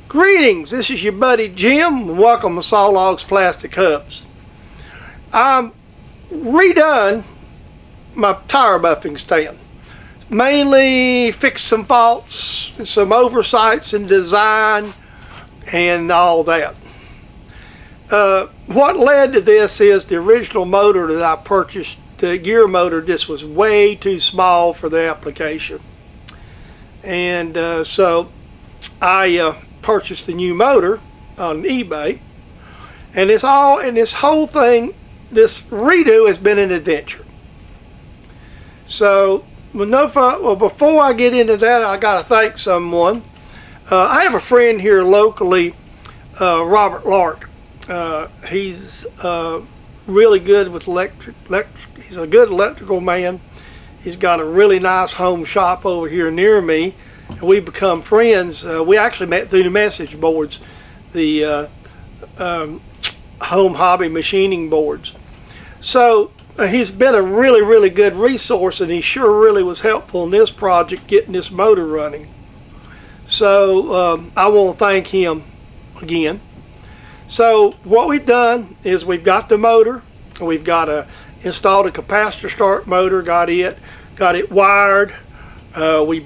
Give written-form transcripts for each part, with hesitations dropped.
Greetings, this is your buddy Jim. Welcome to Sawlogs Plastic Hubs. I'm redone my tire buffing stand. Mainly fixed some faults, some oversights in design, and all that. What led to this is the original motor that I purchased, the gear motor, just was way too small for the application. And so I purchased a new motor on eBay, and this whole thing, this redo has been an adventure. So before I get into that, I got to thank someone. I have a friend here locally, Robert Lark. He's really good with electric. He's a good electrical man. He's got a really nice home shop over here near me. And we become friends. We actually met through the message boards, the home hobby machining boards. So he's been a really good resource, and he sure really was helpful in this project, getting this motor running. So I want to thank him again. So what we've done is we've got the motor, we've got installed a capacitor start motor, got it wired. We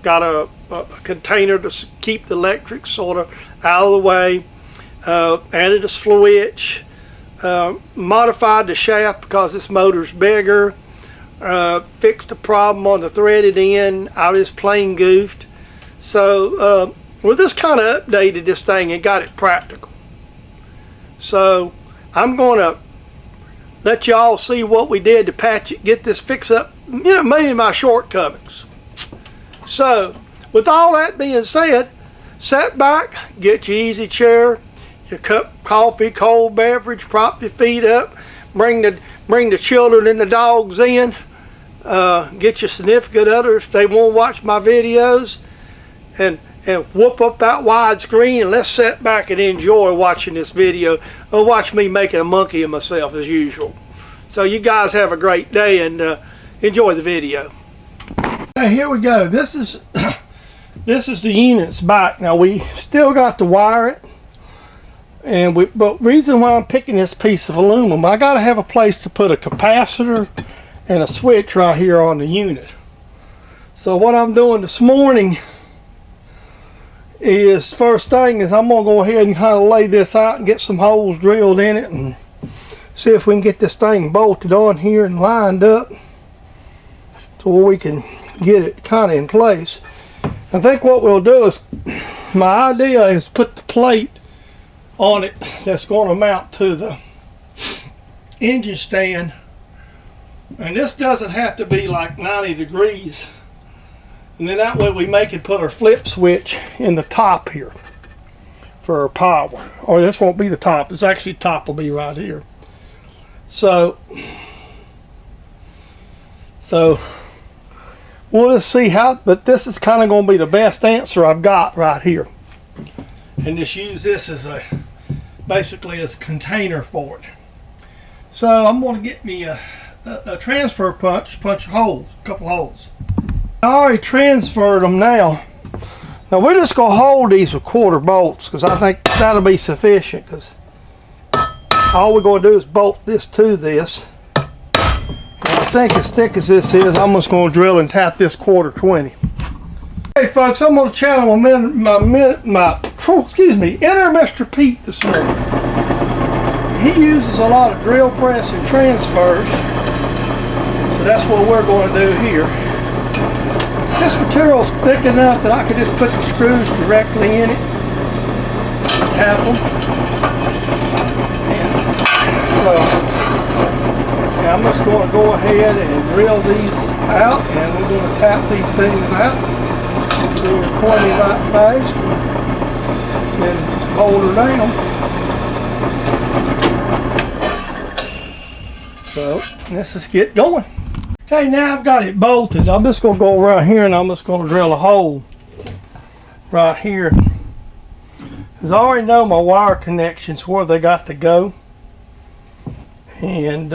got a container to keep the electric sort of out of the way, added a switch, modified the shaft because this motor's bigger, fixed the problem on the threaded end. I was plain goofed. So we just kind of updated this thing and got it practical. So I'm going to let y'all see what we did to patch it, get this fixed up, maybe my shortcomings. So with all that being said, sit back, get your easy chair, your cup of coffee, cold beverage, prop your feet up, bring the children and the dogs in, get your significant other if they won't watch my videos, and whoop up that widescreen, and let's sit back and enjoy watching this video, or watch me making a monkey of myself as usual. So you guys have a great day, and enjoy the video. Now here we go. This is the ENOS Bike. Now we still got to wire it, but reason why I'm picking this piece of aluminum, I got to have a place to put a capacitor and a switch right here on the unit. So what I'm doing this morning is, first thing is, I'm gonna go ahead and kind of lay this out and get some holes drilled in it and see if we can get this thing bolted on here and lined up to where we can get it kind of in place. I think what we'll do is, my idea is put the plate on it that's going to mount to the engine stand, and this doesn't have to be like 90 degrees, and then that way we can put our flip switch in the top here for our power. Or this won't be the top, it's actually top will be right here. So we'll just see how, but this is kind of going to be the best answer I've got right here. And just use this as basically as a container for it. So I'm going to get me a transfer punch holes, a couple holes. I already transferred them now. Now we're just going to hold these with quarter bolts because I think that'll be sufficient, because all we're going to do is bolt this to this. I think as thick as this is, I'm just going to drill and tap this quarter 20. Hey folks, I'm going to channel my inner Mr. Pete this morning. He uses a lot of drill press and transfers, so that's what we're going to do here. This material is thick enough that I could just put the screws directly in it, tap them, and so I'm just going to go ahead and drill these out, and we're going to tap these things out so they're pointing right fast, and hold her down. So let's just get going. Okay, now I've got it bolted. I'm just going to go around here, and I'm just going to drill a hole right here, because I already know my wire connections, where they got to go. And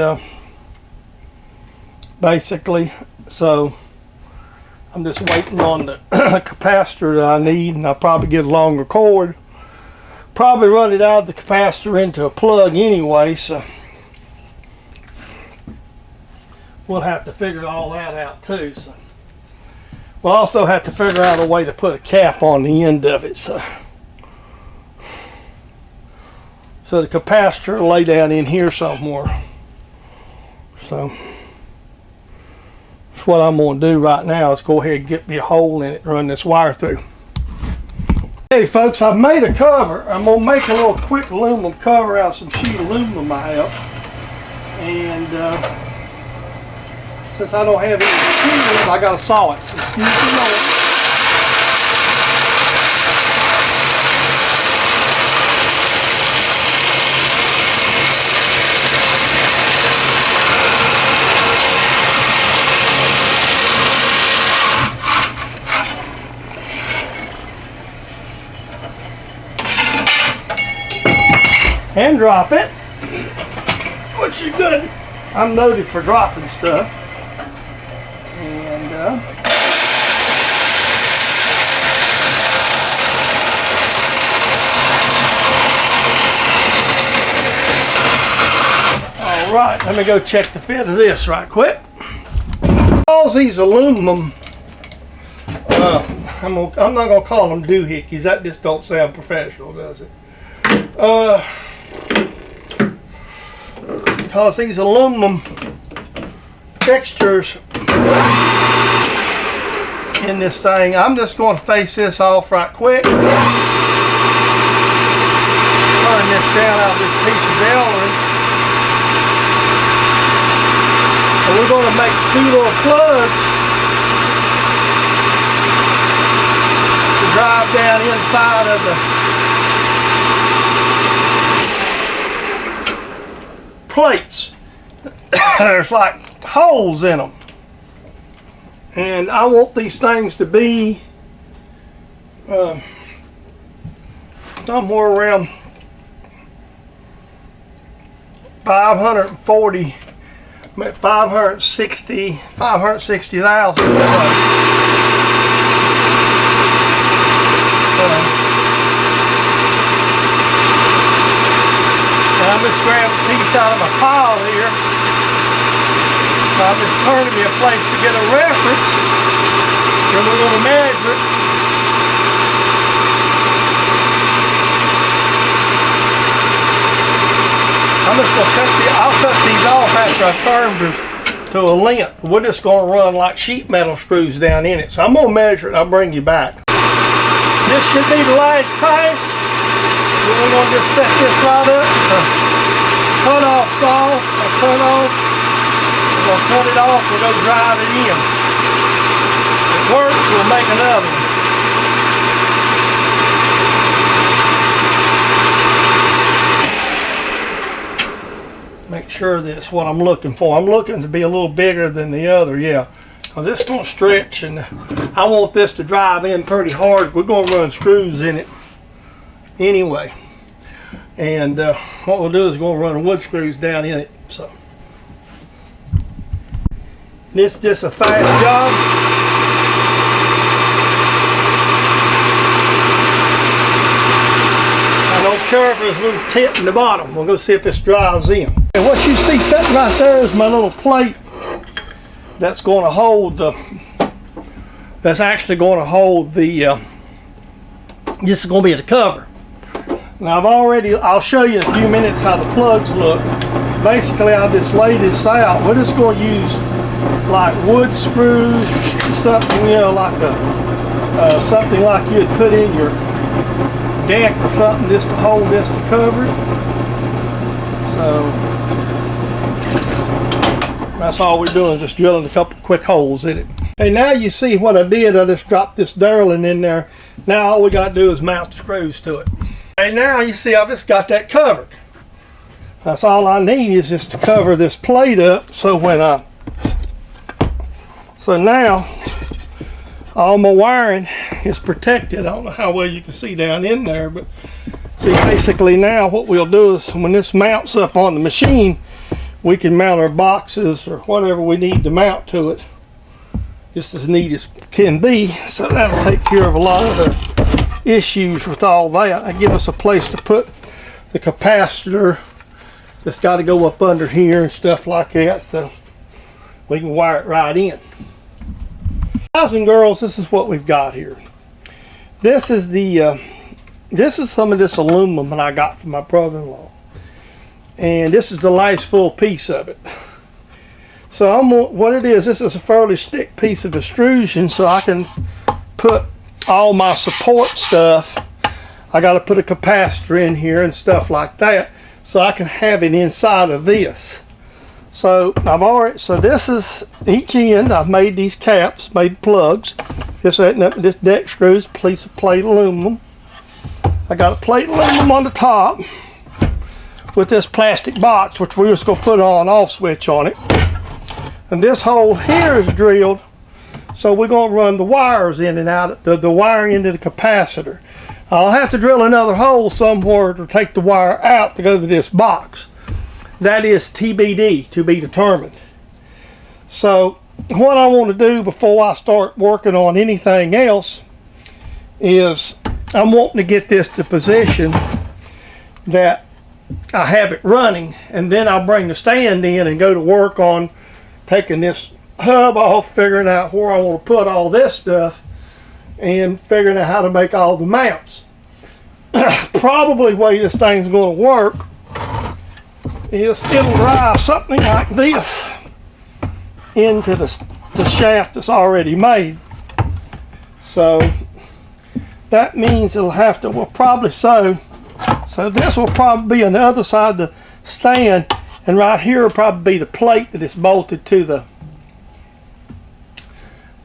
basically, so I'm just waiting on the capacitor that I need, and I'll probably get a longer cord. Probably run it out of the capacitor into a plug anyway, so we'll have to figure all that out too. So we'll also have to figure out a way to put a cap on the end of it. So the capacitor will lay down in here somewhere. So that's what I'm going to do right now, is go ahead and get me a hole in it and run this wire through. Hey folks, I've made a cover. I'm going to make a little quick aluminum cover out of some sheet aluminum I have. And since I don't have any materials, I got to saw it. So excuse the noise. And drop it, which is good. I'm noted for dropping stuff. And all right, let me go check the fit of this right quick. All these aluminum, I'm not gonna call them doohickeys. That just don't sound professional, does it? Because these aluminum fixtures in this thing, I'm just going to face this off right quick. Turn this down out of this piece of gallery. And we're going to make two little plugs to drive down inside of the plates. There's like holes in them, and I want these things to be somewhere around 540, 560,000. I'm just grabbing a piece out of my pile here. So I'm just turning me a place to get a reference. Then we're going to measure it. I'm just going to I'll cut these off after I turn to a length. We're just going to run like sheet metal screws down in it. So I'm going to measure it and I'll bring you back. This should be the last pass. We're going to just set this right up. Cut off saw, cut off. We're going to cut it off, we're going to drive it in. If it works, we'll make another one. Make sure that's what I'm looking for. I'm looking to be a little bigger than the other, yeah. Because this is going to stretch, and I want this to drive in pretty hard. We're going to run screws in it anyway. And what we'll do is we're going to run wood screws down in it. So this is just a fast job. I don't care if there's a little tip in the bottom. We'll go see if this drives in. And what you see sitting right there is my little plate that's going to hold the, that's actually going to hold the, this is going to be the cover. Now I'll show you in a few minutes how the plugs look. Basically I'll just lay this out. We're just going to use like wood screws, something, you know, like something like you'd put in your deck or something, just to hold this to cover it. So that's all we're doing, just drilling a couple quick holes in it. Hey, now you see what I did. I just dropped this dowling in there. Now all we got to do is mount the screws to it. Hey, now you see I've just got that covered. That's all I need, is just to cover this plate up, so so now all my wiring is protected. I don't know how well you can see down in there, but see, basically now what we'll do is when this mounts up on the machine, we can mount our boxes or whatever we need to mount to it just as neat as can be. So that'll take care of a lot of the issues with all that. I give us a place to put the capacitor that's got to go up under here and stuff like that, so we can wire it right in. Guys and girls, this is what we've got here. This is the this is some of this aluminum that I got from my brother-in-law, and this is the last full piece of it. So what it is, this is a fairly thick piece of extrusion, so I can put all my support stuff. I got to put a capacitor in here and stuff like that, so I can have it inside of this. So this is each end. I've made these caps, made plugs. This ain't nothing. This deck screws, piece of plate aluminum. I got a plate aluminum on the top with this plastic box, which we're just gonna put an on/off switch on it. And this hole here is drilled, so we're gonna run the wires in and out, the wire into the capacitor. I'll have to drill another hole somewhere to take the wire out to go to this box. That is TBD, to be determined. So what I want to do before I start working on anything else is I'm wanting to get this to position that I have it running, and then I'll bring the stand in and go to work on taking this hub off, figuring out where I want to put all this stuff, and figuring out how to make all the mounts. Probably the way this thing's going to work is it'll drive something like this into the shaft that's already made. So that means it'll have to, so this will probably be on the other side of the stand, and right here will probably be the plate that is bolted to the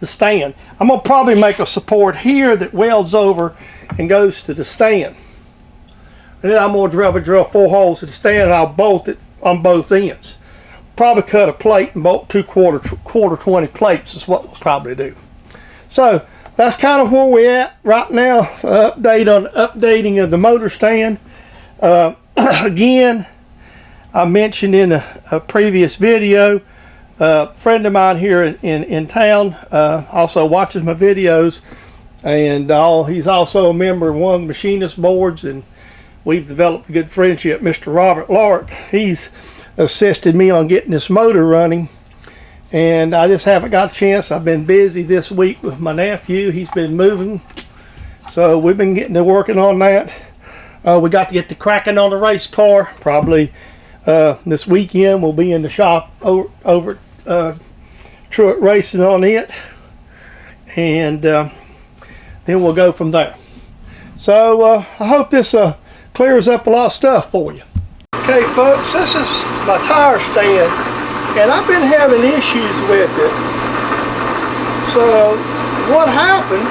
stand. I'm going to probably make a support here that welds over and goes to the stand. And then I'm going to drill 4 holes to the stand, and I'll bolt it on both ends. Probably cut a plate and bolt 2 quarter 20 plates is what we'll probably do. So that's kind of where we're at right now. Update on updating of the motor stand. Again, I mentioned in a previous video, a friend of mine here in town also watches my videos, and he's also a member of one of the machinist boards, and we've developed a good friendship. Mr. Robert Lark, he's assisted me on getting this motor running, and I just haven't got a chance. I've been busy this week with my nephew. He's been moving, so we've been getting to working on that. We got to get to cracking on the race car. Probably this weekend we'll be in the shop over Truett racing on it, and then we'll go from there. So I hope this clears up a lot of stuff for you. Okay folks, this is my tire stand, and I've been having issues with it. So what happened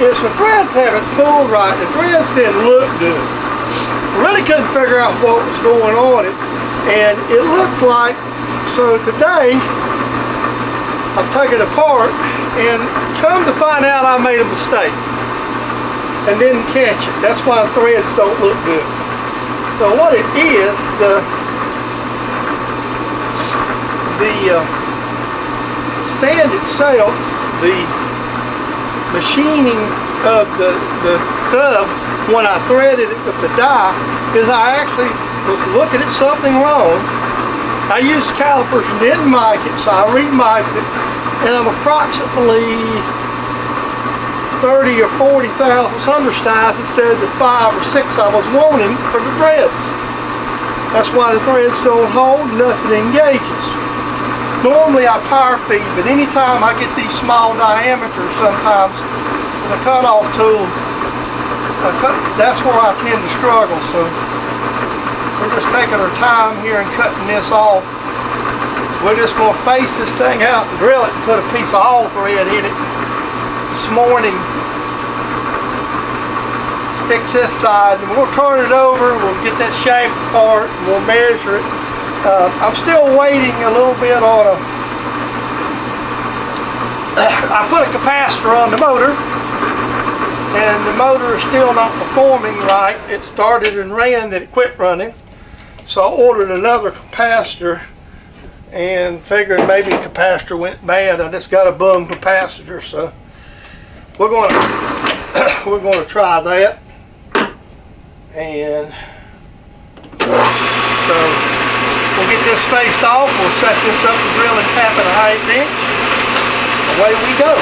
is the threads haven't pulled right. The threads didn't look good. I really couldn't figure out what was going on and it looked like, so today I took it apart, and come to find out I made a mistake and didn't catch it. That's why the threads don't look good. So what it is, the stand itself, the machining of the tub, when I threaded it with the die, is I actually was looking at something wrong. I used calipers and didn't mic it, so I remiked it, and I'm approximately 30 or 40 thousandths undersized instead of the 5 or 6 I was wanting for the threads. That's why the threads don't hold, nothing engages. Normally I power feed, but anytime I get these small diameters sometimes with a cutoff tool, that's where I tend to struggle. So we're just taking our time here and cutting this off. We're just going to face this thing out and drill it and put a piece of all thread in it this morning. Sticks this side, and we'll turn it over, we'll get that shaft apart, and we'll measure it. I'm still waiting a little bit on I put a capacitor on the motor, and the motor is still not performing right. It started and ran, then it quit running. So I ordered another capacitor and figured maybe capacitor went bad. I just got a bum capacitor, so we're going to try that. And so we'll get this faced off. We'll set this up to grill and tap at a 1/8 inch. Away we go.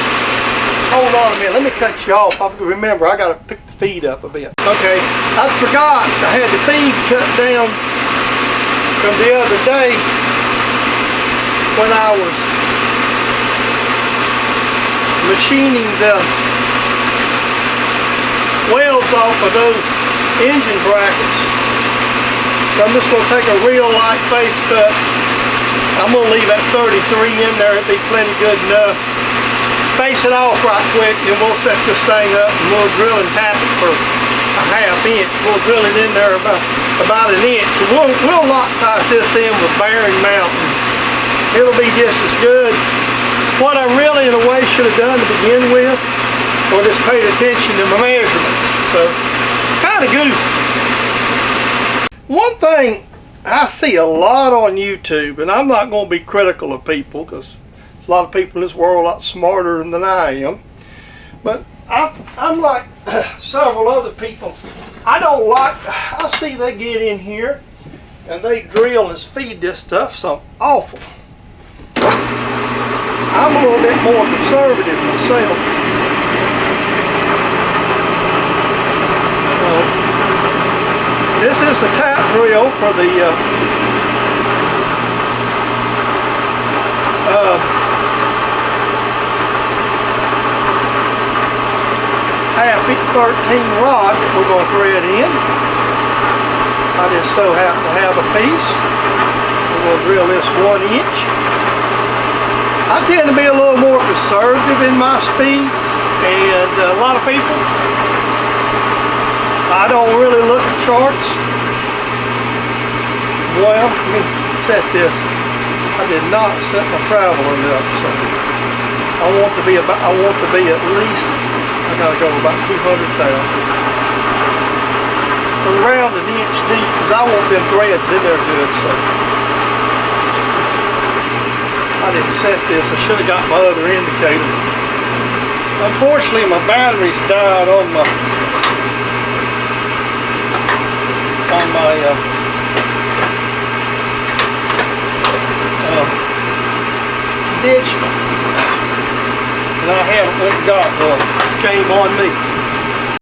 Hold on a minute. Let me cut you off. Remember, I got to pick the feed up a bit. Okay, I forgot I had the feed cut down from the other day when I was machining the welds off of those engine brackets. So I'm just going to take a real light face cut. I'm going to leave that 33 in there. It'll be plenty good enough. Face it off right quick, and we'll set this thing up, and we'll drill and tap it for a 1/2 inch. We'll drill it in there about 1 inch. And we'll Loctite this in with bearing mounting. It'll be just as good. What I really, in a way, should have done to begin with, or just paid attention to my measurements. So, kind of goofy. One thing I see a lot on YouTube, and I'm not going to be critical of people, because a lot of people in this world are a lot smarter than I am, but I'm like several other people. I see they get in here and they drill and feed this stuff something awful. I'm a little bit more conservative myself. So, this is the tap drill for the 13 rod that we're going to thread in. I just so happen to have a piece. We're going to drill this 1 inch. I tend to be a little more conservative in my speeds, and a lot of people, I don't really look at charts. Well, let me set this. I did not set my travel enough, so I want to be at least, I gotta go about 200,000. Around 1 inch deep, because I want them threads in there good, so. I didn't set this. I should have got my other indicator. Unfortunately, my batteries died on my digital, and I haven't went and got one. Shame on me.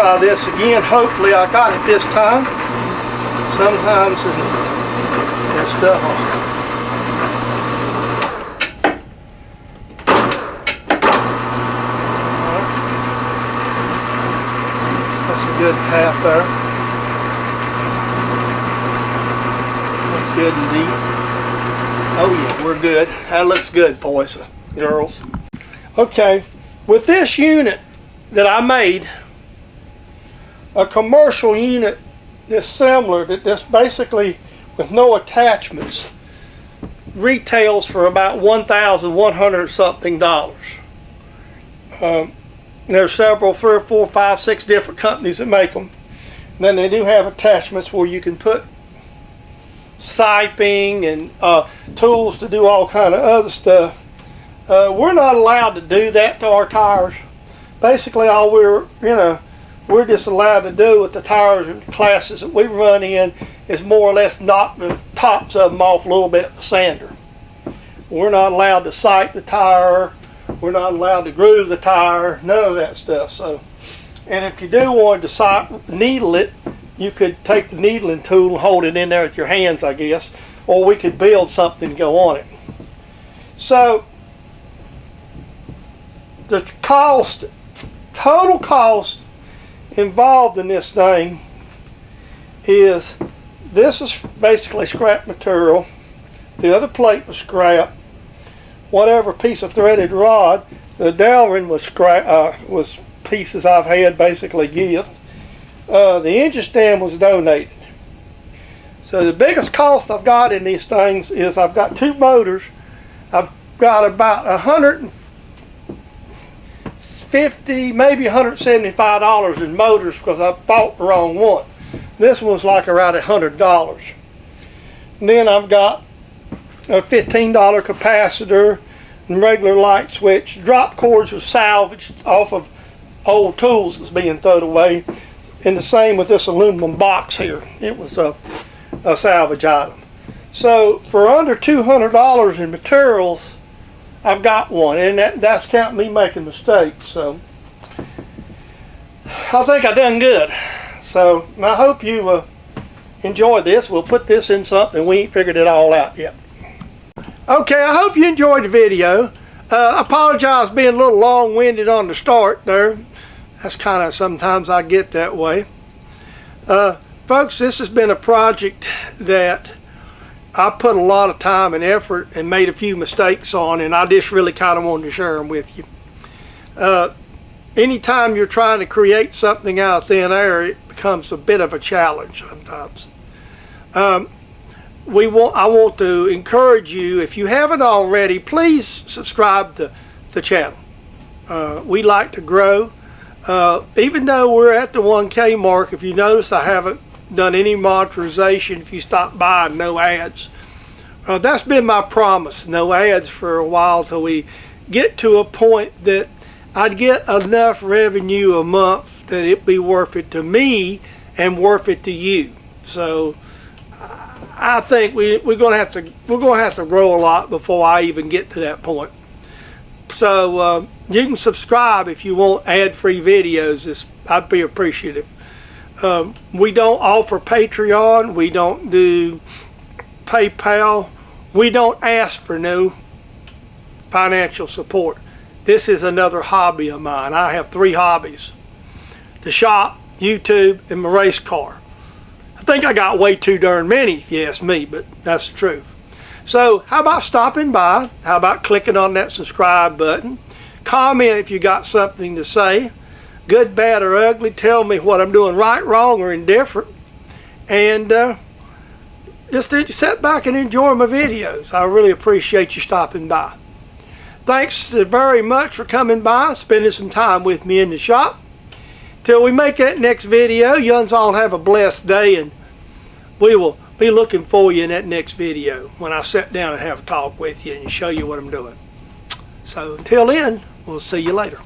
Try this again. Hopefully I got it this time. Sometimes this stuff that's a good tap there. That's good and deep. Oh yeah, we're good. That looks good, boys and girls. Okay, with this unit that I made, a commercial unit that's similar, that's basically with no attachments, retails for about $1,100 something. There's several, 3 or 4, 5, 6 different companies that make them. And then they do have attachments where you can put siping and tools to do all kind of other stuff. We're not allowed to do that to our tires. Basically, all we're just allowed to do with the tires and classes that we run in is more or less knock the tops of them off a little bit with the sander. We're not allowed to sight the tire. We're not allowed to groove the tire. None of that stuff. So, and if you do want to needle it, you could take the needling tool and hold it in there with your hands, I guess, or we could build something to go on it. So the total cost involved in this thing is, this is basically scrap material. The other plate was scrap. Whatever piece of threaded rod, the dowelring was scrap, was pieces I've had basically gift. The engine stand was donated. So the biggest cost I've got in these things is I've got 2 motors. I've got about $150, maybe $175 in motors because I bought the wrong one. This one's like around $100. And then I've got a $15 capacitor, and regular light switch. Drop cords were salvaged off of old tools that's being thrown away. And the same with this aluminum box here. It was a salvage item. So for under $200 in materials, I've got one, and that's counting me making mistakes. So I think I done good. So I hope you enjoy this. We'll put this in something. We ain't figured it all out yet. Okay, I hope you enjoyed the video. I apologize being a little long-winded on the start there. That's kind of, sometimes I get that way. Folks, this has been a project that I put a lot of time and effort and made a few mistakes on, and I just really kind of wanted to share them with you. Anytime you're trying to create something out of thin air, it becomes a bit of a challenge sometimes. I want to encourage you, if you haven't already, please subscribe to the channel. We like to grow. Even though we're at the 1K mark, if you notice I haven't done any monetization. If you stop by, no ads. That's been my promise, no ads for a while till we get to a point that I'd get enough revenue a month that it'd be worth it to me and worth it to you. So I think we're gonna have to grow a lot before I even get to that point. So you can subscribe if you want ad-free videos. I'd be appreciative. We don't offer Patreon. We don't do PayPal. We don't ask for no financial support. This is another hobby of mine. I have 3 hobbies: the shop, YouTube, and my race car. I think I got way too darn many, if you ask me, but that's the truth. So how about stopping by? How about clicking on that subscribe button? Comment if you got something to say. Good, bad, or ugly. Tell me what I'm doing right, wrong, or indifferent. And just sit back and enjoy my videos. I really appreciate you stopping by. Thanks very much for coming by, spending some time with me in the shop. Till we make that next video, you all have a blessed day, and we will be looking for you in that next video when I sit down and have a talk with you and show you what I'm doing. So until then, we'll see you later.